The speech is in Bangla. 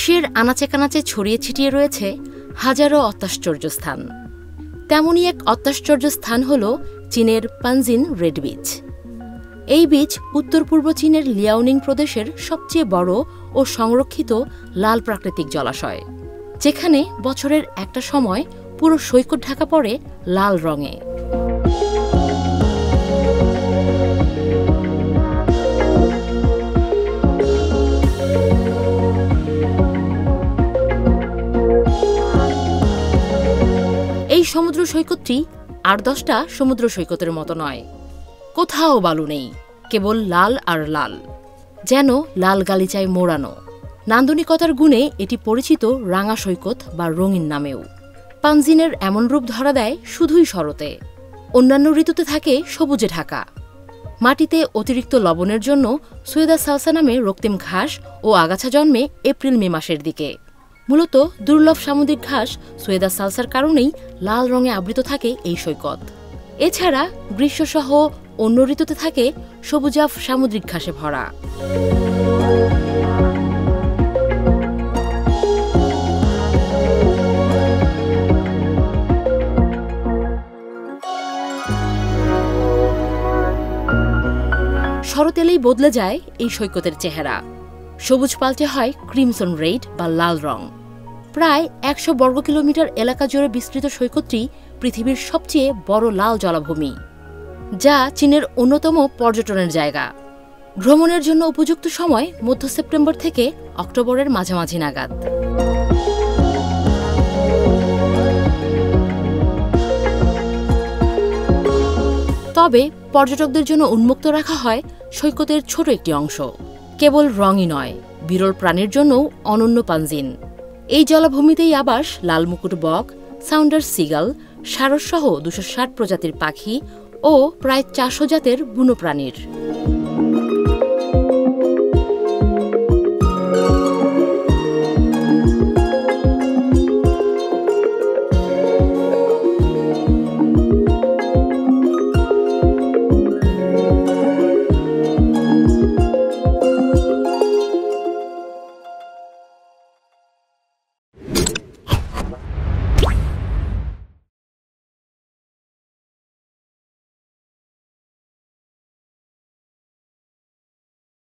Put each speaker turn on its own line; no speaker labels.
বিশ্বের আনাচে কানাচে ছড়িয়ে ছিটিয়ে রয়েছে হাজারো অত্যাশ্চর্য স্থান। তেমনই এক অত্যাশ্চর্য স্থান হল চীনের পানজিন রেড বিচ। এই বিচ উত্তর পূর্ব চীনের লিয়াওনিং প্রদেশের সবচেয়ে বড় ও সংরক্ষিত লাল প্রাকৃতিক জলাশয়, যেখানে বছরের একটা সময় পুরো সৈকত ঢাকা পড়ে লাল রঙে। এই সমুদ্র সৈকতটি আর 10টা সমুদ্র সৈকতের মতো নয়। কোথাও বালু নেই, কেবল লাল আর লাল, যেন লাল গালিচায় মোড়ানো। নান্দনিকতার গুণে এটি পরিচিত রাঙা সৈকত বা রঙিন নামেও। পানজিনের এমন রূপ ধরা দেয় শুধুই শরতে, অন্যান্য ঋতুতে থাকে সবুজে ঢাকা। মাটিতে অতিরিক্ত লবণের জন্য সুয়েদা সালসা নামে রক্তিম ঘাস ও আগাছা জন্মে এপ্রিল মে মাসের দিকে। মূলত দুর্লভ সামুদ্রিক ঘাস সুয়েদা সালসার কারণেই লাল রঙে আবৃত থাকে এই সৈকত। এছাড়া গ্রীষ্মসহ অন্য ঋতুতে থাকে সবুজাভ সামুদ্রিক ঘাসে ভরা। শরৎ এলেই বদলে যায় এই সৈকতের চেহারা। সবুজ পাল্টে হয় ক্রিমসন রেড বা লাল রং। প্রায় 100 বর্গ কিলোমিটার এলাকা জুড়ে বিস্তৃত সৈকতটি পৃথিবীর সবচেয়ে বড় লাল জলাভূমি, যা চীনের অন্যতম পর্যটনের জায়গা। ভ্রমণের জন্য উপযুক্ত সময় মধ্য সেপ্টেম্বর থেকে অক্টোবরের মাঝামাঝি নাগাদ। তবে পর্যটকদের জন্য উন্মুক্ত রাখা হয় সৈকতের ছোট একটি অংশ। কেবল রঙই নয়, বিরল প্রাণীর জন্যও অনন্য পানজিন। এই জলাভূমিতেই আবাস লাল মুকুট বক, সাউন্ডার সিগাল, সারসসহ 260 প্রজাতির পাখি ও প্রায় 400 জাতের বুনো প্রাণীর।